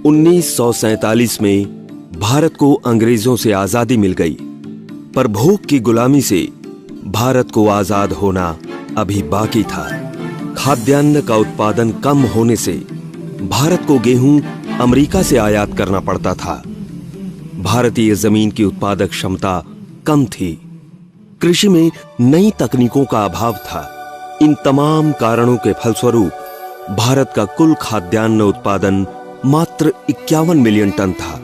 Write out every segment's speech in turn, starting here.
1947 में भारत को अंग्रेजों से आजादी मिल गई, पर भूख की गुलामी से भारत को आजाद होना अभी बाकी था। खाद्यान्न का उत्पादन कम होने से भारत को गेहूं अमेरिका से आयात करना पड़ता था। भारतीय जमीन की उत्पादक क्षमता कम थी। कृषि में नई तकनीकों का अभाव था। इन तमाम कारणों के फलस्वरूप भारत का कुल खाद्यान्न उत्पादन मात्र 51 मिलियन टन था।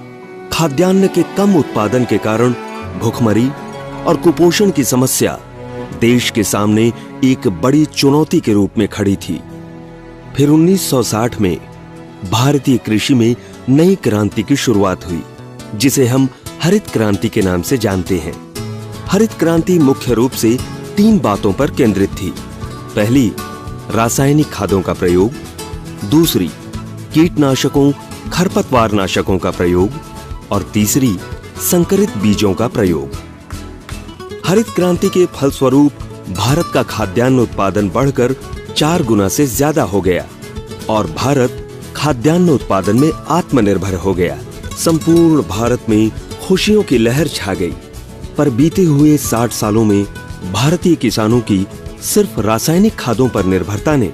खाद्यान्न के कम उत्पादन के कारण भूखमरी और कुपोषण की समस्या देश के सामने एक बड़ी चुनौती के रूप में खड़ी थी। फिर 1960 में भारतीय कृषि में नई क्रांति की शुरुआत हुई, जिसे हम हरित क्रांति के नाम से जानते हैं। हरित क्रांति मुख्य रूप से 3 बातों पर केंद्रित थी। पहली, रासायनिक खादों का प्रयोग। दूसरी, कीटनाशकों, खरपतवार नाशकों का प्रयोग। और तीसरी, संकरित बीजों का प्रयोग। हरित क्रांति के फलस्वरूप भारत का खाद्यान्न उत्पादन बढ़कर 4 गुना से ज्यादा हो गया और भारत खाद्यान्न उत्पादन में आत्मनिर्भर हो गया। संपूर्ण भारत में खुशियों की लहर छा गई। पर बीते हुए 60 सालों में भारतीय किसानों की सिर्फ रासायनिक खादों पर निर्भरता ने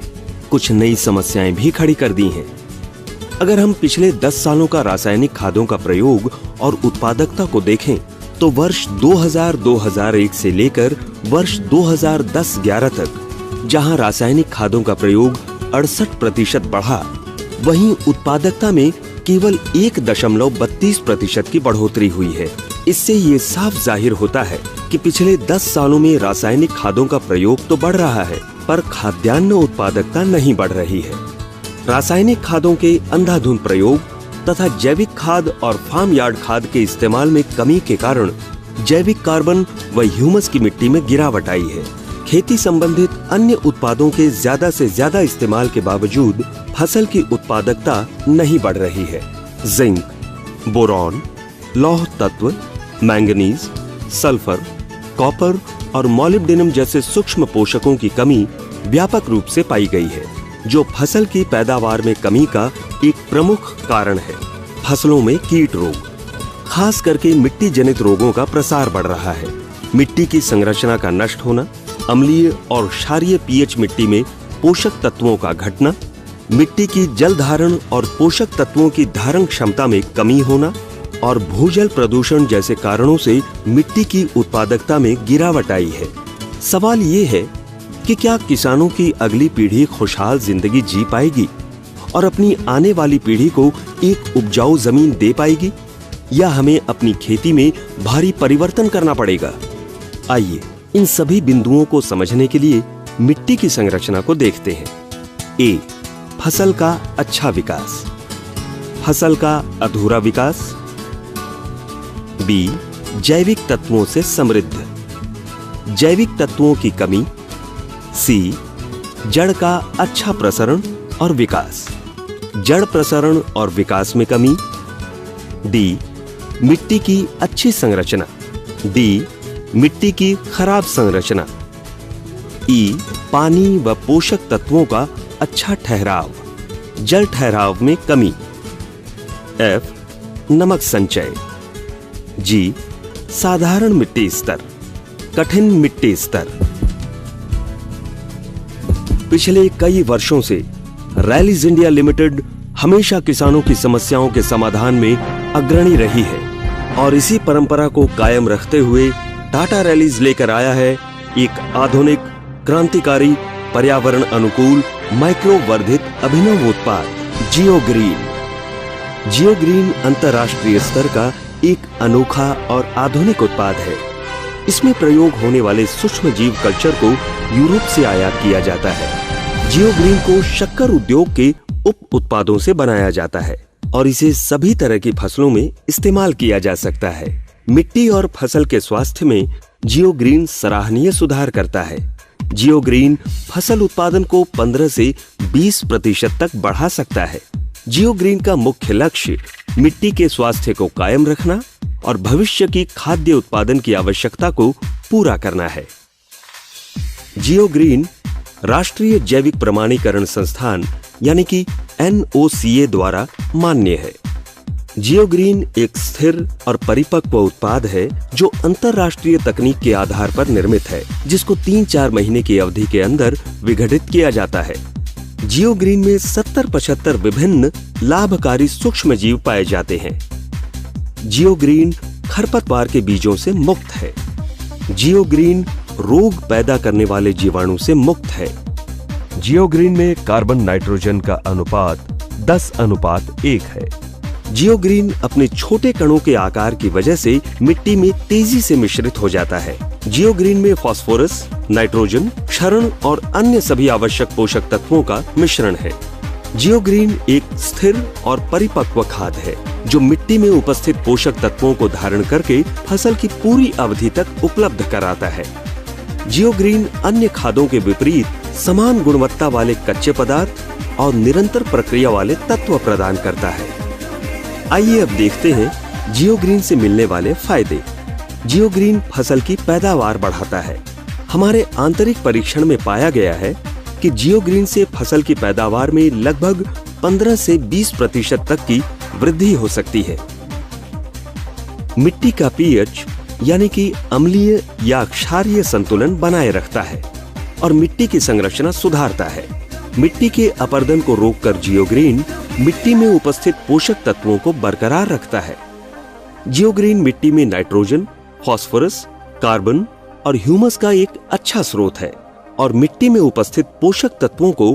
कुछ नई समस्याएं भी खड़ी कर दी हैं। अगर हम पिछले 10 सालों का रासायनिक खादों का प्रयोग और उत्पादकता को देखें तो वर्ष 2000-2001 से लेकर वर्ष 2010-11 तक जहां रासायनिक खादों का प्रयोग 68% बढ़ा, वहीं उत्पादकता में केवल 1.32% की बढ़ोतरी हुई है। इससे ये साफ जाहिर होता है कि पिछले 10 सालों में रासायनिक खादों का प्रयोग तो बढ़ रहा है, पर खाद्यान्न उत्पादकता नहीं बढ़ रही है। रासायनिक खादों के अंधाधुंध प्रयोग तथा जैविक खाद और फार्म यार्ड खाद के इस्तेमाल में कमी के कारण जैविक कार्बन व ह्यूमस की मिट्टी में गिरावट आई है। खेती संबंधित अन्य उत्पादों के ज्यादा से ज्यादा इस्तेमाल के बावजूद फसल की उत्पादकता नहीं बढ़ रही है। जिंक, बोरॉन, लौह तत्व, मैंगनीज, सल्फर, कॉपर और मॉलिब्डेनम जैसे सूक्ष्म पोषकों की कमी व्यापक रूप से पाई गई है, जो फसल की पैदावार में कमी का एक प्रमुख कारण है। फसलों में कीट रोग, खास करके मिट्टी जनित रोगों का प्रसार बढ़ रहा है। मिट्टी की संरचना का नष्ट होना, अम्लीय और क्षारीय पीएच मिट्टी में पोषक तत्वों का घटना, मिट्टी की जल धारण और पोषक तत्वों की धारण क्षमता में कमी होना और भूजल प्रदूषण जैसे कारणों से मिट्टी की उत्पादकता में गिरावट आई है। सवाल ये है कि क्या किसानों की अगली पीढ़ी खुशहाल जिंदगी जी पाएगी और अपनी आने वाली पीढ़ी को एक उपजाऊ जमीन दे पाएगी, या हमें अपनी खेती में भारी परिवर्तन करना पड़ेगा? आइए इन सभी बिंदुओं को समझने के लिए मिट्टी की संरचना को देखते हैं। ए, फसल का अच्छा विकास। फसल का अधूरा विकास। बी, जैविक तत्वों से समृद्ध। जैविक तत्वों की कमी। सी, जड़ का अच्छा प्रसरण और विकास। जड़ प्रसरण और विकास में कमी। डी, मिट्टी की अच्छी संरचना। डी, मिट्टी की खराब संरचना। ई, पानी व पोषक तत्वों का अच्छा ठहराव, जल ठहराव में कमी। एफ, नमक संचय। जी, साधारण मिट्टी स्तर, कठिन मिट्टी स्तर। पिछले कई वर्षों से रैलीज इंडिया लिमिटेड हमेशा किसानों की समस्याओं के समाधान में अग्रणी रही है और इसी परंपरा को कायम रखते हुए टाटा रैलीज लेकर आया है एक आधुनिक, क्रांतिकारी, पर्यावरण अनुकूल, माइक्रो वर्धित अभिनव उत्पाद जियो ग्रीन। जियो ग्रीन अंतर्राष्ट्रीय स्तर का एक अनोखा और आधुनिक उत्पाद है। इसमें प्रयोग होने वाले सूक्ष्म जीव कल्चर को यूरोप से आयात किया जाता है। जियो ग्रीन को शक्कर उद्योग के उप उत्पादों से बनाया जाता है और इसे सभी तरह की फसलों में इस्तेमाल किया जा सकता है। मिट्टी और फसल के स्वास्थ्य में जियो ग्रीन सराहनीय सुधार करता है। जियो ग्रीन फसल उत्पादन को 15 से 20% तक बढ़ा सकता है। जियो ग्रीन का मुख्य लक्ष्य मिट्टी के स्वास्थ्य को कायम रखना और भविष्य की खाद्य उत्पादन की आवश्यकता को पूरा करना है। जियो ग्रीन राष्ट्रीय जैविक प्रमाणीकरण संस्थान यानी कि NOCA द्वारा मान्य है। जियोग्रीन एक स्थिर और परिपक्व उत्पाद है जो अंतर्राष्ट्रीय तकनीक के आधार पर निर्मित है, जिसको 3-4 महीने की अवधि के अंदर विघटित किया जाता है। जियोग्रीन में 70-75 विभिन्न लाभकारी सूक्ष्म जीव पाए जाते हैं। जियोग्रीन खरपतवार के बीजों से मुक्त है। जियोग्रीन रोग पैदा करने वाले जीवाणु से मुक्त है। जियोग्रीन में कार्बन नाइट्रोजन का अनुपात 10:1 है। जियोग्रीन अपने छोटे कणों के आकार की वजह से मिट्टी में तेजी से मिश्रित हो जाता है। जियोग्रीन में फास्फोरस, नाइट्रोजन, क्षारण और अन्य सभी आवश्यक पोषक तत्वों का मिश्रण है। जियोग्रीन एक स्थिर और परिपक्व खाद है जो मिट्टी में उपस्थित पोषक तत्वों को धारण करके फसल की पूरी अवधि तक उपलब्ध कराता है। जियोग्रीन अन्य खादों के विपरीत समान गुणवत्ता वाले कच्चे पदार्थ और निरंतर प्रक्रिया वाले तत्व प्रदान करता है। आइए अब देखते हैं जियोग्रीन से मिलने वाले फायदे। जियोग्रीन फसल की पैदावार बढ़ाता है। हमारे आंतरिक परीक्षण में पाया गया है कि जियोग्रीन से फसल की पैदावार में लगभग 15 से 20% तक की वृद्धि हो सकती है। मिट्टी का पीएच यानी कि अम्लीय या क्षारीय संतुलन बनाए रखता है और मिट्टी की संरचना सुधारता है। मिट्टी के अपरदन को रोककर जियोग्रीन मिट्टी में उपस्थित पोषक तत्वों को बरकरार रखता है। जियोग्रीन मिट्टी में नाइट्रोजन, फास्फोरस, कार्बन और ह्यूमस का एक अच्छा स्रोत है और मिट्टी में उपस्थित पोषक तत्वों को